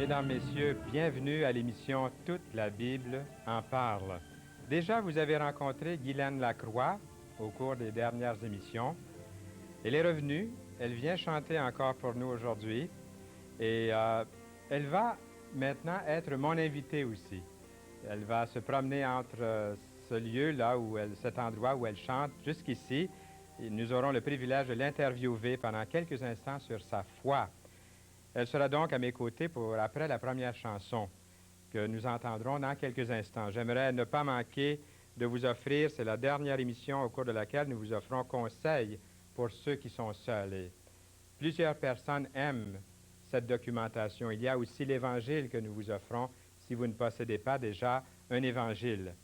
Mesdames, Messieurs, bienvenue à l'émission Toute la Bible en parle. Déjà, vous avez rencontré Guylaine Lacroix au cours des dernières émissions. Elle est revenue, elle vient chanter encore pour nous aujourd'hui et elle va maintenant être mon invitée aussi. Elle va se promener entre ce lieu-là, cet endroit où elle chante jusqu'ici. Et nous aurons le privilège de l'interviewer pendant quelques instants sur sa foi. Elle sera donc à mes côtés pour après la première chanson que nous entendrons dans quelques instants. J'aimerais ne pas manquer de vous offrir, c'est la dernière émission au cours de laquelle nous vous offrons conseils pour ceux qui sont seuls. Et plusieurs personnes aiment cette documentation. Il y a aussi l'Évangile que nous vous offrons si vous ne possédez pas déjà un Évangile.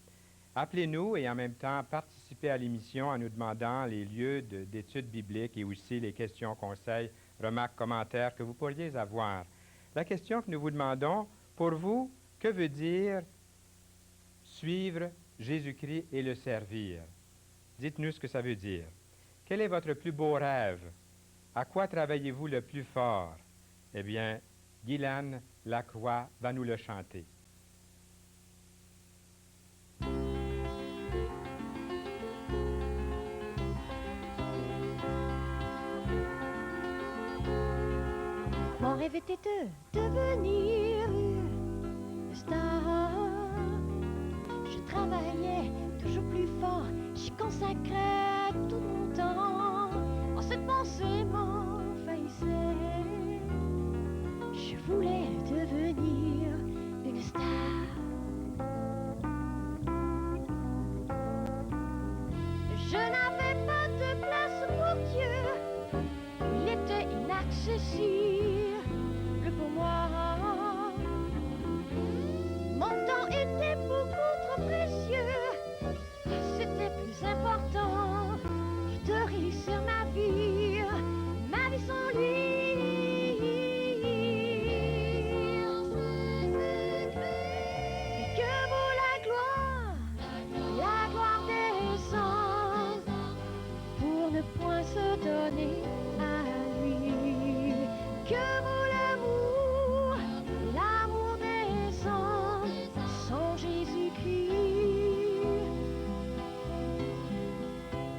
Appelez-nous et en même temps participez à l'émission en nous demandant les lieux d'études bibliques et aussi les questions, conseils, remarques, commentaires que vous pourriez avoir. La question que nous vous demandons, pour vous, que veut dire suivre Jésus-Christ et le servir? Dites-nous ce que ça veut dire. Quel est votre plus beau rêve? À quoi travaillez-vous le plus fort? Eh bien, Guylaine Lacroix va nous le chanter. Mon rêve était de devenir une star. Je travaillais toujours plus fort, j'y consacrais tout mon temps. En cette pensée m'envahissait. Je voulais devenir une star. Je n'avais pas de place pour Dieu, il était inaccessible pour moi. Mon temps était beaucoup trop précieux. C'était plus important de réussir ma vie sans lui. Que vaut la gloire descend pour ne point se donner à lui. Que vaut l'amour descend sans Jésus-Christ.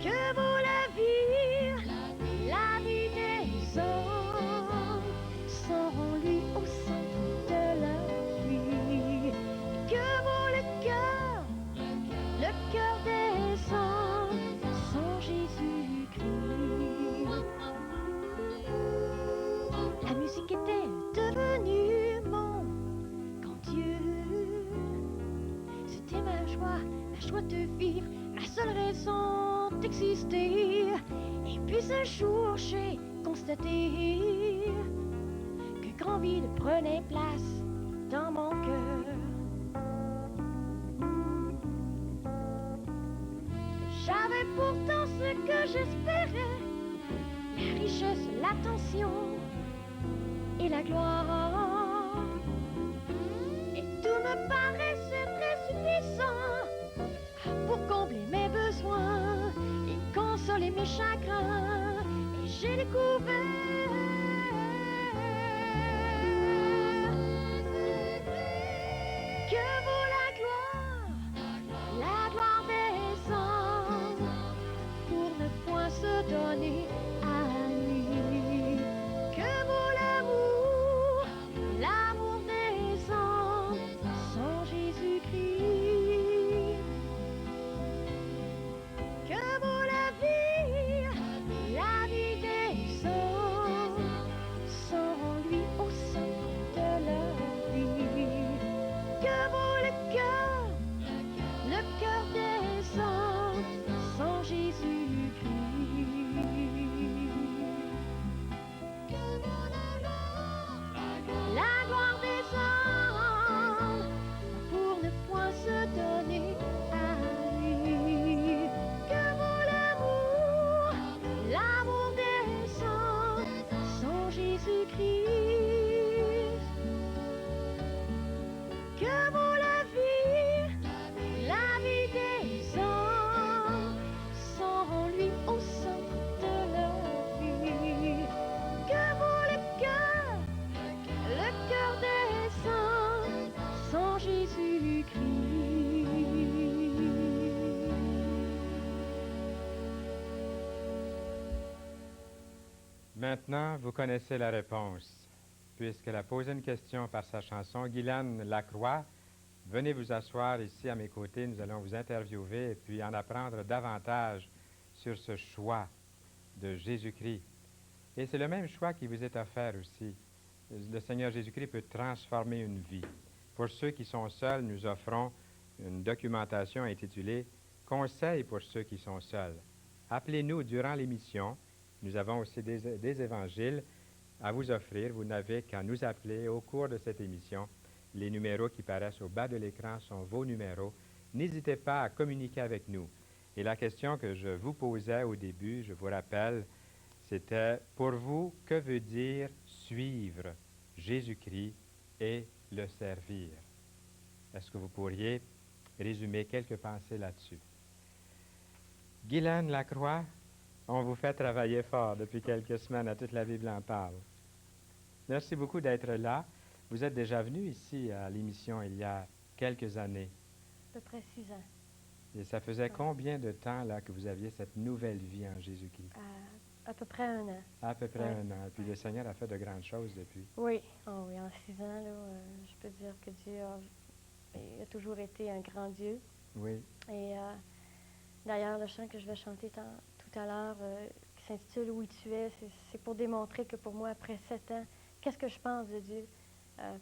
Que vaut la vie descend sans lui au centre de la vie. Que vaut le cœur descend sans Jésus-Christ. La musique était devenue mon grand Dieu. C'était ma joie de vivre, ma seule raison d'exister. Et puis un jour j'ai constaté que grand vide prenait place dans mon cœur. J'avais pourtant ce que j'espérais, la richesse, l'attention et la gloire. Et tout me paraissait très suffisant pour combler mes besoins et consoler mes chagrins. Et j'ai découvert que vaut la gloire descend pour ne point se donner à lui. Que vaut l'amour descend sans Jésus-Christ. Que vaut la vie descend Maintenant, vous connaissez la réponse. Puisqu'elle a posé une question par sa chanson, Guylaine Lacroix, venez vous asseoir ici à mes côtés. Nous allons vous interviewer et puis en apprendre davantage sur ce choix de Jésus-Christ. Et c'est le même choix qui vous est offert aussi. Le Seigneur Jésus-Christ peut transformer une vie. Pour ceux qui sont seuls, nous offrons une documentation intitulée « Conseils pour ceux qui sont seuls ». Appelez-nous durant l'émission. Nous avons aussi des évangiles à vous offrir. Vous n'avez qu'à nous appeler au cours de cette émission. Les numéros qui paraissent au bas de l'écran sont vos numéros. N'hésitez pas à communiquer avec nous. Et la question que je vous posais au début, je vous rappelle, c'était pour vous, que veut dire suivre Jésus-Christ et le servir? Est-ce que vous pourriez résumer quelques pensées là-dessus? Guylaine Lacroix, on vous fait travailler fort depuis quelques semaines, à toute la Bible en parle. Merci beaucoup d'être là. Vous êtes déjà venu ici à l'émission il y a quelques années. À peu près 6 ans. Et ça faisait combien de temps là que vous aviez cette nouvelle vie en Jésus-Christ? À peu près 1 an. À peu près 1 an. Et puis le Seigneur a fait de grandes choses depuis. Oui, oh, oui, en 6 ans, là, je peux dire que Dieu a toujours été un grand Dieu. Oui. Et d'ailleurs, le chant que je vais chanter tout à l'heure, qui s'intitule Où tu es, c'est pour démontrer que pour moi, après 7 ans, qu'est-ce que je pense de Dieu?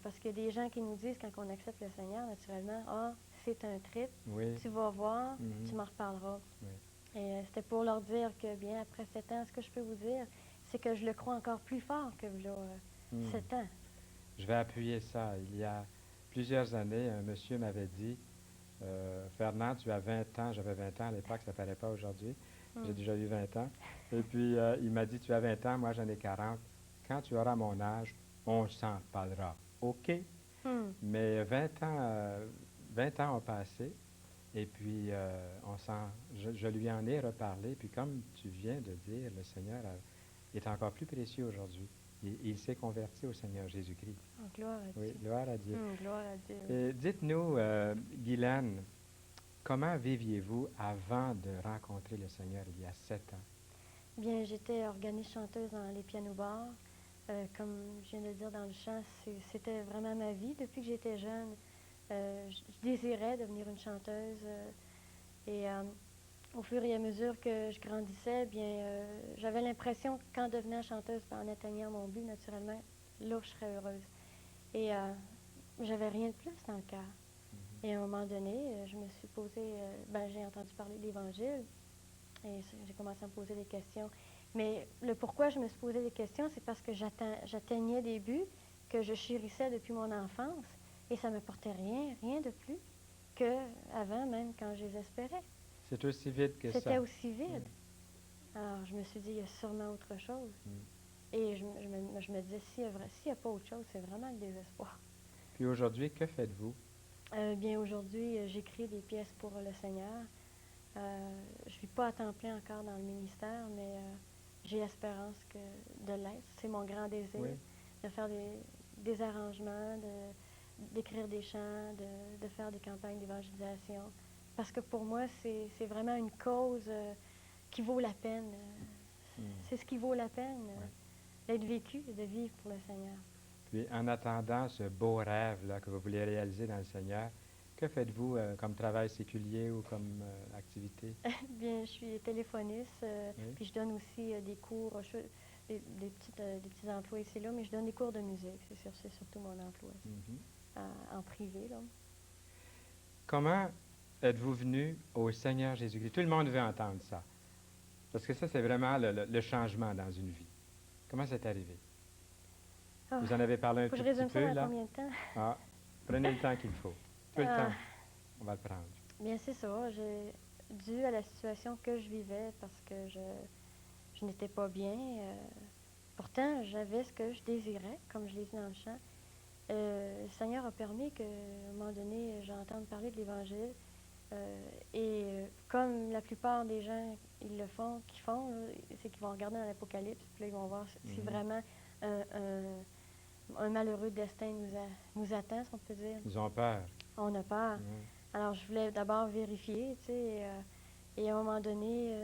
Parce qu'il y a des gens qui nous disent, quand on accepte le Seigneur, naturellement, ah, c'est un trip, Oui. tu vas voir, tu m'en reparleras. Oui. Et c'était pour leur dire que, bien, après 7 ans, ce que je peux vous dire, c'est que je le crois encore plus fort que là, 7 ans. Je vais appuyer ça. Il y a plusieurs années, un monsieur m'avait dit, Fernand, tu as 20 ans. J'avais 20 ans à l'époque, ça ne paraît pas aujourd'hui. J'ai déjà eu 20 ans. Et puis, il m'a dit, tu as 20 ans, moi j'en ai 40. Quand tu auras mon âge, on s'en parlera. OK? Mais 20 ans ont passé. Et puis, je lui en ai reparlé. Puis, comme tu viens de dire, le Seigneur est encore plus précieux aujourd'hui. Il s'est converti au Seigneur Jésus-Christ. Oh, gloire à Dieu. Oui, gloire à Dieu. Gloire à Dieu. Et dites-nous, Guylaine, comment viviez-vous avant de rencontrer le Seigneur il y a 7 ans? Bien, j'étais organiste chanteuse dans les pianos-bars. Comme je viens de le dire dans le chant, c'était vraiment ma vie. Depuis que j'étais jeune, je désirais devenir une chanteuse. Et au fur et à mesure que je grandissais, bien, j'avais l'impression qu'en devenant chanteuse, en atteignant mon but, naturellement, là, je serais heureuse. Et j'avais rien de plus dans le cœur. Et à un moment donné, je me suis posé, j'ai entendu parler de l'Évangile et j'ai commencé à me poser des questions. Mais le pourquoi je me suis posé des questions, c'est parce que j'atteignais des buts que je chérissais depuis mon enfance et ça ne m'apportait rien de plus qu'avant, même quand je les espérais. C'est aussi vide que ça. C'était aussi vide. Alors, je me suis dit, il y a sûrement autre chose. Et je me disais, s'il n'y a pas autre chose, c'est vraiment le désespoir. Puis aujourd'hui, que faites-vous? Bien, aujourd'hui, j'écris des pièces pour le Seigneur. Je ne vis pas à temps plein encore dans le ministère, mais j'ai espérance de l'être. C'est mon grand désir, de faire des arrangements, d'écrire des chants, de faire des campagnes d'évangélisation. Parce que pour moi, c'est vraiment une cause qui vaut la peine. C'est ce qui vaut la peine d'être vécu et de vivre pour le Seigneur. Puis en attendant ce beau rêve là, que vous voulez réaliser dans le Seigneur, que faites-vous comme travail séculier ou comme activité? Bien, je suis téléphoniste, puis je donne aussi des cours, des petits emplois ici là, mais je donne des cours de musique, c'est surtout mon emploi, en privé. Là. Comment êtes-vous venu au Seigneur Jésus-Christ? Tout le monde veut entendre ça, parce que ça, c'est vraiment le changement dans une vie. Comment c'est arrivé? Vous en avez parlé un tout petit peu, là? Combien de temps? Ah, prenez le temps qu'il faut. Tout le temps, on va le prendre. Bien, c'est ça. Dû à la situation que je vivais, parce que je n'étais pas bien, pourtant, j'avais ce que je désirais, comme je l'ai dit dans le chant. Le Seigneur a permis qu'à un moment donné, j'entende parler de l'Évangile. Comme la plupart des gens ils le font, c'est qu'ils vont regarder dans l'Apocalypse, puis là, ils vont voir si vraiment un malheureux destin nous attend, si on peut dire. Ils ont peur. On a peur. Alors, je voulais d'abord vérifier, tu sais, et à un moment donné,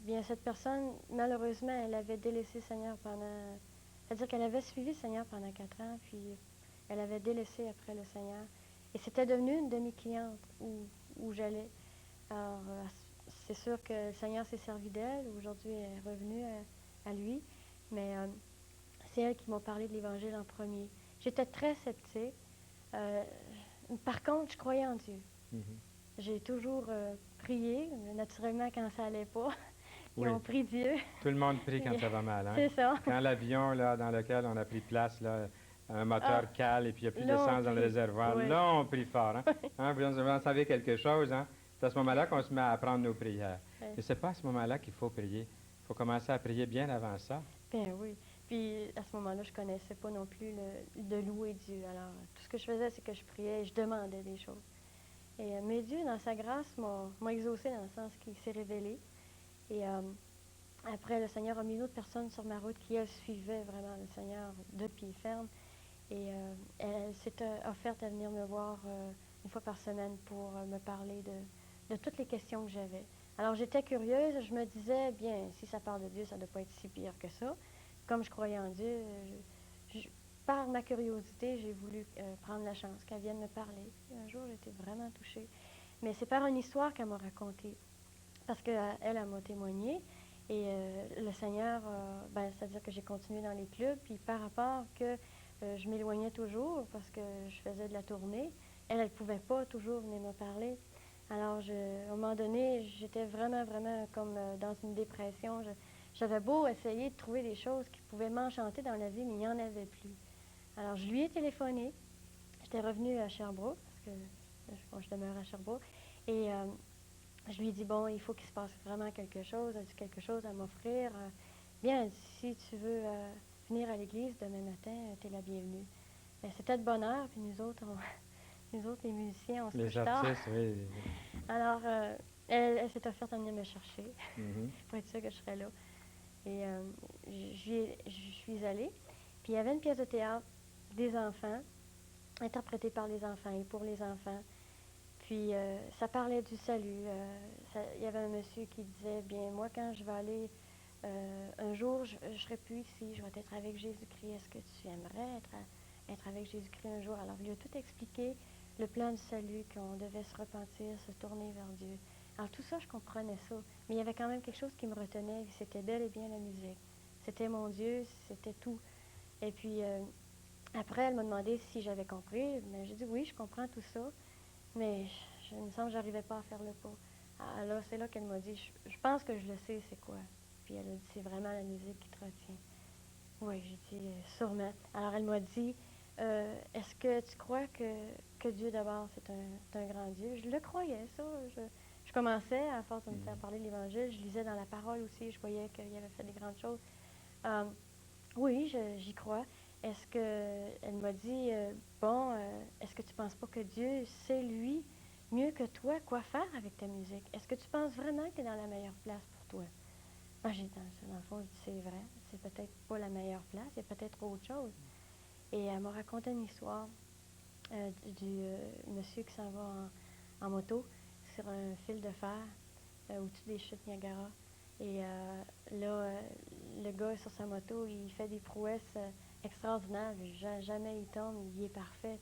bien, cette personne, malheureusement, elle avait délaissé le Seigneur pendant... C'est-à-dire qu'elle avait suivi le Seigneur pendant 4 ans, puis elle avait délaissé après le Seigneur. Et c'était devenu une de mes clientes où j'allais. Alors, c'est sûr que le Seigneur s'est servi d'elle. Aujourd'hui, elle est revenue à lui. Mais c'est elle qui m'a parlé de l'Évangile en premier. J'étais très sceptique. Euh, Par contre, je croyais en Dieu. Mhm. J'ai toujours prié, naturellement quand ça allait pas. Ils Oui. ont pris Dieu. Tout le monde prie quand ça va mal, hein? C'est ça. Quand l'avion là, dans lequel on a pris place, là, un moteur Ah, cale et puis il n'y a plus là, on d'essence dans le prie. réservoir, Oui. là, on prie fort. Hein? Hein, vous en savez quelque chose, hein? C'est à ce moment-là qu'on se met à apprendre nos prières. Ouais. Mais c'est pas à ce moment-là qu'il faut prier. Il faut commencer à prier bien avant ça. Ben oui. Puis à ce moment-là, je connaissais pas non plus de louer Dieu. Alors, tout ce que je faisais, c'est que je priais et je demandais des choses. Et mais Dieu, dans sa grâce, m'a exaucé dans le sens qu'il s'est révélé. Et après, le Seigneur a mis une autre personne sur ma route qui, elle, suivait vraiment le Seigneur de pied ferme. Et elle s'est offerte à venir me voir une fois par semaine pour me parler de toutes les questions que j'avais. Alors, j'étais curieuse. Je me disais, bien, si ça parle de Dieu, ça ne doit pas être si pire que ça. Comme je croyais en Dieu, par ma curiosité, j'ai voulu prendre la chance qu'elle vienne me parler. Et un jour, j'étais vraiment touchée. Mais c'est par une histoire qu'elle m'a racontée. Parce qu'elle, elle m'a témoigné. Et le Seigneur, c'est-à-dire que j'ai continué dans les clubs. Puis par rapport que je m'éloignais toujours parce que je faisais de la tournée, elle ne pouvait pas toujours venir me parler. Alors, à un moment donné, j'étais vraiment, vraiment comme dans une dépression. J'avais beau essayer de trouver des choses qui pouvaient m'enchanter dans la vie, mais il n'y en avait plus. Alors, je lui ai téléphoné. J'étais revenue à Sherbrooke, parce que je demeure à Sherbrooke. Et je lui ai dit, bon, il faut qu'il se passe vraiment quelque chose. As-tu quelque chose à m'offrir? Bien, si tu veux venir à l'église demain matin, tu es la bienvenue. Mais c'était de bonne heure, puis nous autres, les musiciens, on se Les couche tard. artistes, oui. Alors, elle s'est offerte à venir me chercher Mhm. pour être sûre que je serais là. Et je suis allée. Puis il y avait une pièce de théâtre des enfants, interprétée par les enfants et pour les enfants. Puis ça parlait du salut. Il y avait un monsieur qui disait, bien, moi, quand je vais aller, un jour, je ne serai plus ici, je vais être avec Jésus-Christ. Est-ce que tu aimerais être avec Jésus-Christ un jour? Alors, il a tout expliqué, le plan du salut, qu'on devait se repentir, se tourner vers Dieu. Alors, tout ça, je comprenais ça. Mais il y avait quand même quelque chose qui me retenait, c'était bel et bien la musique. C'était mon Dieu, c'était tout. Et puis, après, elle m'a demandé si j'avais compris. Mais j'ai dit, oui, je comprends tout ça. Mais il me semble que je n'arrivais pas à faire le pas. Alors, c'est là qu'elle m'a dit, je pense que je le sais, c'est quoi. Puis elle a dit, c'est vraiment la musique qui te retient. Oui, j'ai dit, sûrement. Alors, elle m'a dit, est-ce que tu crois que Dieu, d'abord, c'est un grand Dieu? Je le croyais, ça. Je commençais, à force de me faire parler de l'Évangile, je lisais dans la parole aussi, je voyais qu'il avait fait des grandes choses. Oui, j'y crois. Est-ce que, elle m'a dit, est-ce que tu ne penses pas que Dieu sait, lui, mieux que toi, quoi faire avec ta musique? Est-ce que tu penses vraiment que tu es dans la meilleure place pour toi? Ah, dans le fond, je dis, c'est vrai, c'est peut-être pas la meilleure place, il y a peut-être autre chose. Et elle m'a raconté une histoire du monsieur qui s'en va en moto sur un fil de fer au-dessus des chutes Niagara. Et là, le gars sur sa moto, il fait des prouesses extraordinaires. Jamais il tombe, il est parfait.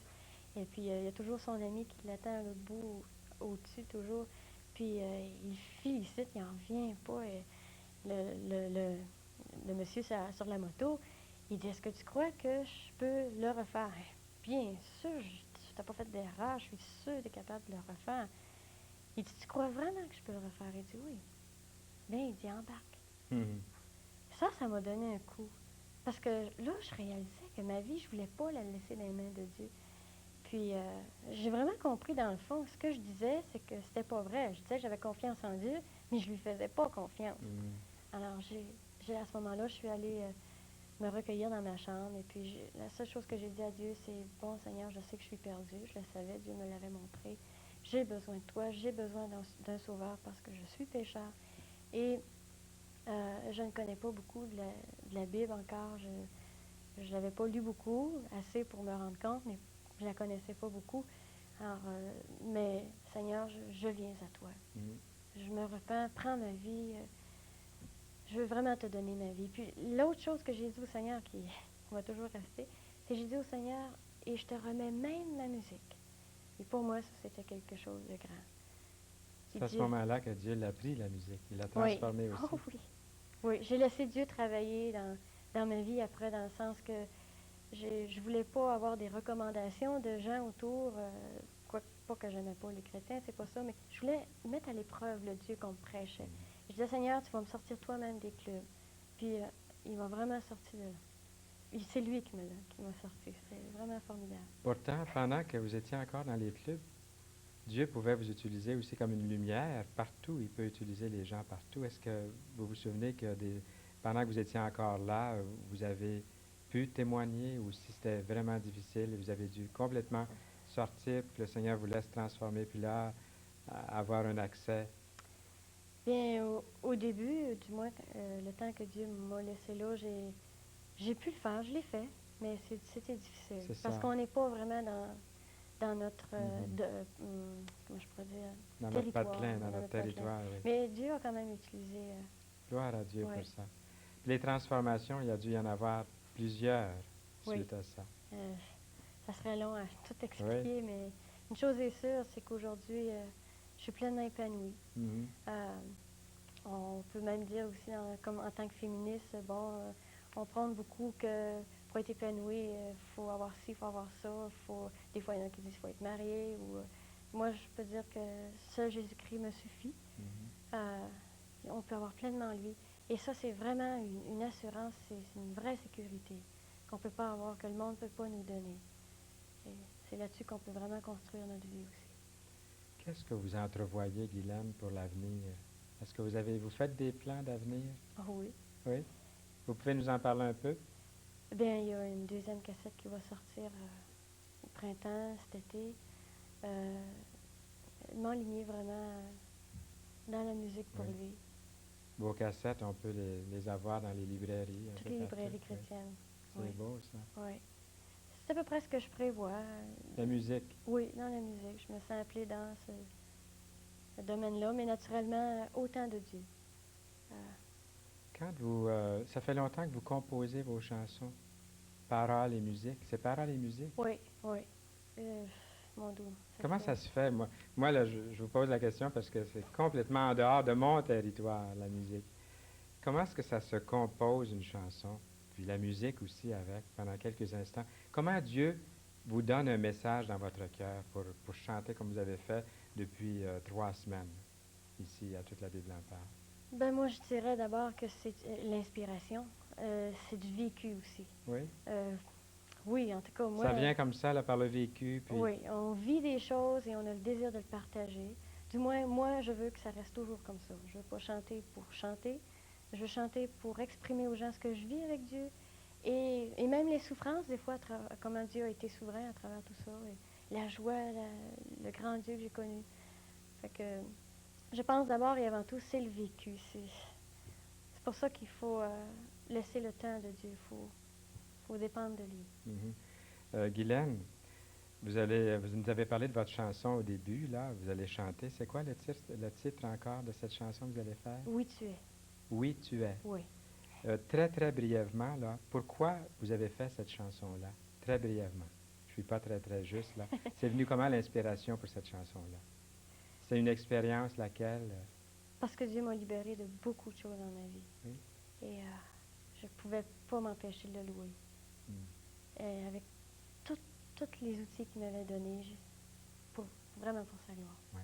Et puis, il y a toujours son ami qui l'attend à l'autre bout, au-dessus toujours. Puis, il félicite, il n'en revient pas. Et le monsieur sur la moto, il dit, est-ce que tu crois que je peux le refaire? Bien sûr, tu n'as pas fait d'erreur, je suis sûre que tu es capable de le refaire. Il dit, tu crois vraiment que je peux le refaire? Il dit, oui. Bien, il dit, embarque. Mhm. Ça m'a donné un coup. Parce que là, je réalisais que ma vie, je ne voulais pas la laisser dans les mains de Dieu. Puis, j'ai vraiment compris, dans le fond, ce que je disais, c'est que c'était pas vrai. Je disais que j'avais confiance en Dieu, mais je lui faisais pas confiance. Mhm. Alors, à ce moment-là, je suis allée me recueillir dans ma chambre. Et puis, la seule chose que j'ai dit à Dieu, c'est, bon, Seigneur, je sais que je suis perdue. Je le savais, Dieu me l'avait montré. J'ai besoin de toi, j'ai besoin d'un sauveur parce que je suis pécheur. Et je ne connais pas beaucoup de la Bible encore. Je ne l'avais pas lu beaucoup, assez pour me rendre compte, mais je ne la connaissais pas beaucoup. Alors, mais Seigneur, je viens à toi. Mhm. Je me repens, prends ma vie, je veux vraiment te donner ma vie. Puis l'autre chose que j'ai dit au Seigneur, qui va toujours rester, c'est que j'ai dit au Seigneur, et je te remets même la musique. Et pour moi, ça, c'était quelque chose de grand. Puis C'est à ce Dieu- moment-là que Dieu l'a pris, la musique. Il l'a Oui. transformée aussi. Oh oui. Oui, j'ai laissé Dieu travailler dans ma vie après, dans le sens que je voulais pas avoir des recommandations de gens autour, pas que j'aimais pas les chrétiens, c'est pas ça, mais je voulais mettre à l'épreuve le Dieu qu'on me prêchait. Je disais, Seigneur, tu vas me sortir toi-même des clubs. Puis il m'a vraiment sorti de là. C'est lui qui m'a sorti. C'était vraiment formidable. Pourtant, pendant que vous étiez encore dans les clubs, Dieu pouvait vous utiliser aussi comme une lumière partout. Il peut utiliser les gens partout. Est-ce que vous vous souvenez que pendant que vous étiez encore là, vous avez pu témoigner ou si c'était vraiment difficile et vous avez dû complètement sortir, puis que le Seigneur vous laisse transformer, puis là, avoir un accès? Bien, au début, du moins, le temps que Dieu m'a laissé là, j'ai pu le faire, je l'ai fait, mais c'était difficile. C'est Parce ça. qu'on n'est pas vraiment dans notre, comment je pourrais dire, Dans notre territoire. patelin, dans notre patelin. territoire, oui. Mais Dieu a quand même utilisé. Gloire à Dieu Oui. pour ça. Puis les transformations, il y a dû y en avoir plusieurs Oui. suite à ça. Ça serait long à tout expliquer, mais une chose est sûre, c'est qu'aujourd'hui, je suis pleinement épanouie. Mhm. On peut même dire aussi, comme en tant que féministe, on prône beaucoup que pour être épanoui, il faut avoir ci, il faut avoir ça. Des fois, il y en a qui disent qu'il faut être marié. Moi, je peux dire que seul Jésus-Christ me suffit. Mhm. On peut avoir pleinement lui. Et ça, c'est vraiment une assurance, c'est une vraie sécurité qu'on ne peut pas avoir, que le monde ne peut pas nous donner. Et c'est là-dessus qu'on peut vraiment construire notre vie aussi. Qu'est-ce que vous entrevoyez, Guylaine, pour l'avenir? Est-ce que vous faites des plans d'avenir? Oh oui. Oui? Vous pouvez nous en parler un peu? Bien, il y a une deuxième cassette qui va sortir au printemps, cet été. M'enligner vraiment dans la musique pour Oui. lui. Vos cassettes, on peut les avoir dans les librairies. un Toutes peu les partout, librairies oui. chrétiennes. C'est Oui. beau, ça. Oui. C'est à peu près ce que je prévois. La musique. Oui, dans la musique. Je me sens appelée dans ce domaine-là, mais naturellement, autant de Dieu. Ça fait longtemps que vous composez vos chansons, paroles et musique. C'est paroles et musique? Oui, oui. Mon doux. Comment ça se fait? Moi là, je vous pose la question parce que c'est complètement en dehors de mon territoire, la musique. Comment est-ce que ça se compose une chanson? Puis la musique aussi avec, pendant quelques instants. Comment Dieu vous donne un message dans votre cœur pour chanter comme vous avez fait depuis 3 semaines, ici, à Toute la Bible en parle? Ben moi, je dirais d'abord que c'est l'inspiration. C'est du vécu aussi. Oui? Oui, en tout cas, moi... Ça vient comme ça, là, par le vécu, puis... Oui, on vit des choses et on a le désir de le partager. Du moins, moi, je veux que ça reste toujours comme ça. Je veux pas chanter pour chanter. Je veux chanter pour exprimer aux gens ce que je vis avec Dieu. Et même les souffrances, des fois, comment Dieu a été souverain à travers tout ça. Et la joie, le grand Dieu que j'ai connu. Fait que je pense d'abord et avant tout, c'est le vécu. C'est pour ça qu'il faut laisser le temps de Dieu. Il faut dépendre de lui. Mhm. Guylaine, vous nous avez parlé de votre chanson au début, là, vous allez chanter. C'est quoi le titre encore de cette chanson que vous allez faire? Oui, tu es. Oui, tu es. Oui. Très, très brièvement, là, pourquoi vous avez fait cette chanson-là? Très brièvement. Je ne suis pas très, très juste, là. C'est venu comment l'inspiration pour cette chanson-là? C'est une expérience laquelle... Parce que Dieu m'a libérée de beaucoup de choses dans ma vie. Oui. Et je ne pouvais pas m'empêcher de le louer. Et avec tous les outils qu'il m'avait donnés, vraiment pour sa gloire. Oui.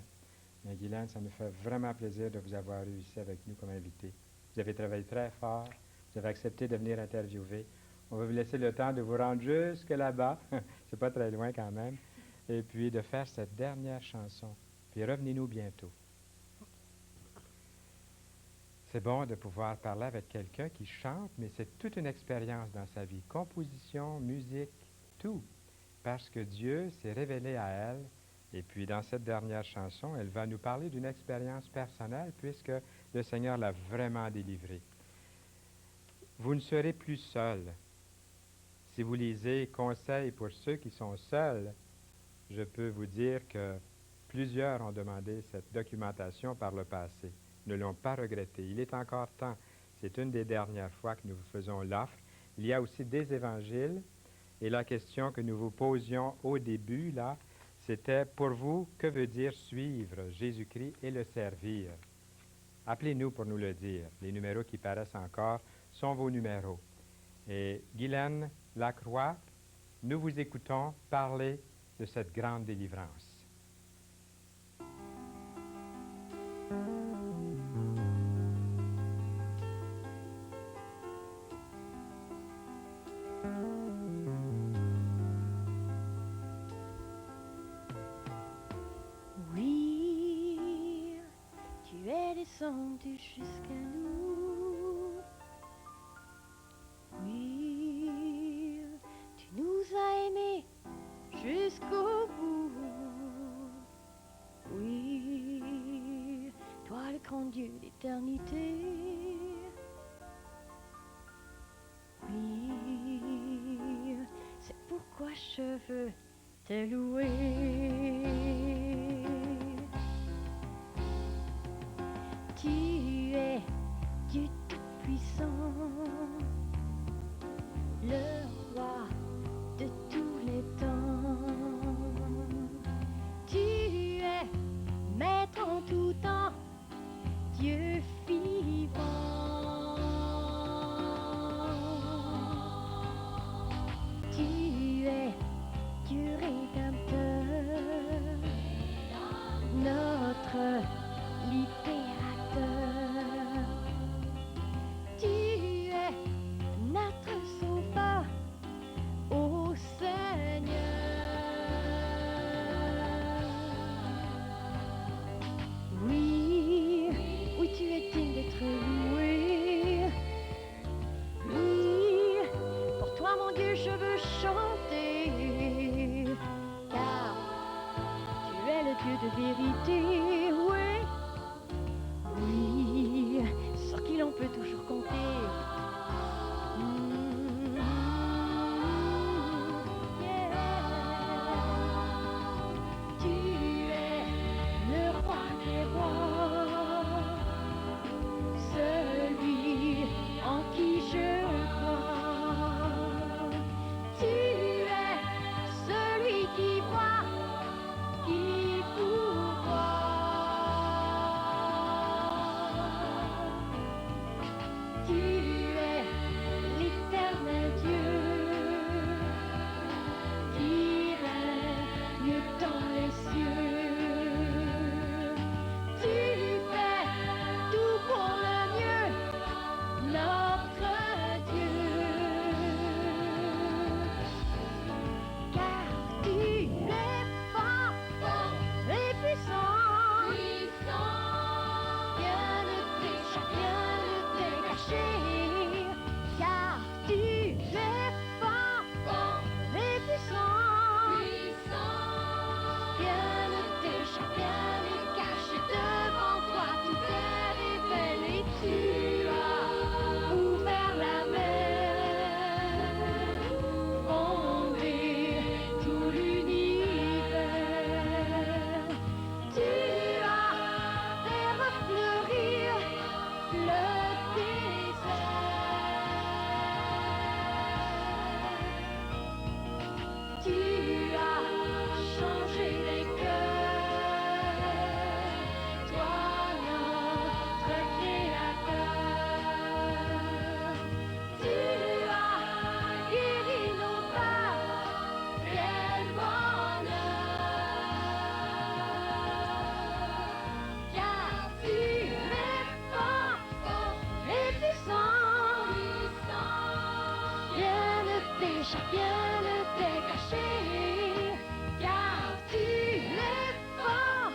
Mais Guylaine, ça me fait vraiment plaisir de vous avoir eu ici avec nous comme invité. Vous avez travaillé très fort. Vous avez accepté de venir interviewer. On va vous laisser le temps de vous rendre jusque là-bas. C'est pas très loin quand même. Et puis de faire cette dernière chanson. Puis revenez-nous bientôt. C'est bon de pouvoir parler avec quelqu'un qui chante, mais c'est toute une expérience dans sa vie. Composition, musique, tout. Parce que Dieu s'est révélé à elle. Et puis dans cette dernière chanson, elle va nous parler d'une expérience personnelle puisque le Seigneur l'a vraiment délivrée. Vous ne serez plus seul. Si vous lisez Conseils pour ceux qui sont seuls, je peux vous dire que plusieurs ont demandé cette documentation par le passé, ne l'ont pas regretté. Il est encore temps. C'est une des dernières fois que nous vous faisons l'offre. Il y a aussi des évangiles. Et la question que nous vous posions au début, là, c'était pour vous, que veut dire suivre Jésus-Christ et le servir? Appelez-nous pour nous le dire. Les numéros qui paraissent encore sont vos numéros. Et Guylaine Lacroix, nous vous écoutons parler de cette grande délivrance. Oui, tu es descendu jusqu'à nous. Oui, tu nous as aimés jusqu'au bout. Oui, toi le grand Dieu d'éternité. Oui, c'est pourquoi je veux te louer. Tu es Dieu tout-puissant, le roi de tous les temps. Tu es maître en tout temps, Dieu vivant. Tu es Dieu rédempteur, notre libérateur. Tu es notre sauveur, ô Seigneur. Oui, oui, tu es digne d'être loué. Oui, pour toi, mon Dieu, je veux chanter, car tu es le Dieu de vérité. Oui, oui, sur qui l'on peut toujours compter. Tu es le roi des rois, celui en qui je crois. Tu es celui qui voit, qui pourvoit. Tu es l'éternel Dieu qui règne dans les cieux. Tu fais tout pour le mieux, notre Dieu. Car tu es fort et puissant, rien ne t'échappe, rien ne t'est caché. Car tu es fort et puissant, rien ne t'échappe, rien n'est caché devant toi, tout est révélé. Tu as ouvert la mer, fondé tout l'univers. Tu as fait refleurir le désert. Tu as changé les cœurs, toi notre Créateur. Tu as guéri nos peurs, quel bonheur. Car tu es fort et puissant, rien ne t'échappe, rien ne t'est caché. Car tu es fort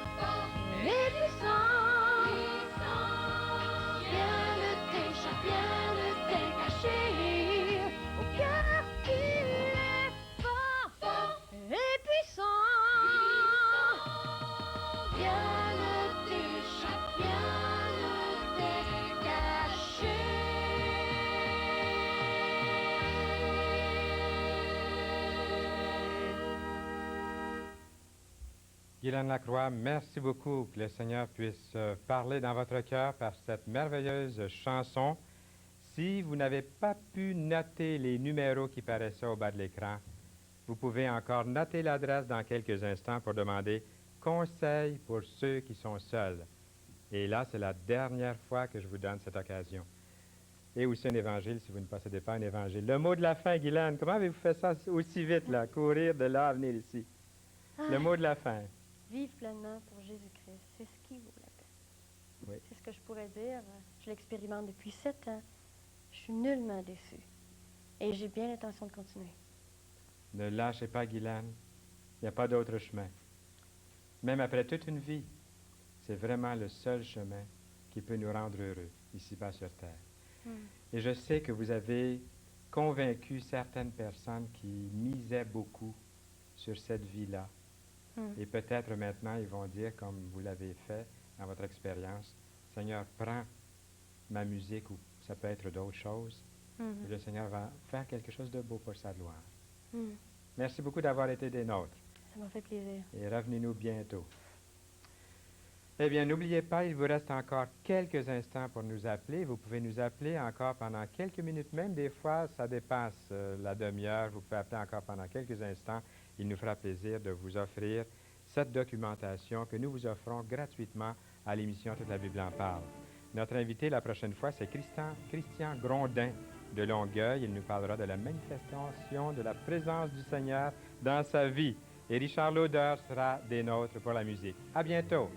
et puissant, rien ne t'échappe, rien ne t'est caché. Oh, car tu es fort et puissant, rien ne t'échappe, rien ne t'est caché. Guylaine Lacroix, merci beaucoup. Que le Seigneur puisse parler dans votre cœur par cette merveilleuse chanson Si vous n'avez pas pu noter les numéros qui paraissaient au bas de l'écran, vous pouvez encore noter l'adresse dans quelques instants pour demander conseil pour ceux qui sont seuls. Et là, c'est la dernière fois que je vous donne cette occasion. Et aussi un évangile si vous ne possédez pas un évangile. Le mot de la fin, Guylaine, comment avez-vous fait ça aussi vite, là, courir de là à venir ici? Le mot de la fin. Vive pleinement pour Jésus-Christ, c'est ce qui vaut la peine. Oui. C'est ce que je pourrais dire. Je l'expérimente depuis 7 ans. Je suis nullement déçue. Et j'ai bien l'intention de continuer. Ne lâchez pas, Guylaine. Il n'y a pas d'autre chemin. Même après toute une vie, c'est vraiment le seul chemin qui peut nous rendre heureux, ici-bas sur Terre. Et je sais que vous avez convaincu certaines personnes qui misaient beaucoup sur cette vie-là. Et peut-être maintenant, ils vont dire, comme vous l'avez fait dans votre expérience, Seigneur, prends ma musique, ou ça peut être d'autres choses. Et le Seigneur va faire quelque chose de beau pour sa gloire. Merci beaucoup d'avoir été des nôtres. Ça m'a fait plaisir. Et revenez-nous bientôt. Eh bien, n'oubliez pas, il vous reste encore quelques instants pour nous appeler. Vous pouvez nous appeler encore pendant quelques minutes, même des fois, ça dépasse la demi-heure. Vous pouvez appeler encore pendant quelques instants. Il nous fera plaisir de vous offrir cette documentation que nous vous offrons gratuitement à l'émission Toute la Bible en parle. Notre invité la prochaine fois, c'est Christian Grondin de Longueuil. Il nous parlera de la manifestation de la présence du Seigneur dans sa vie. Et Richard Lauder sera des nôtres pour la musique. À bientôt!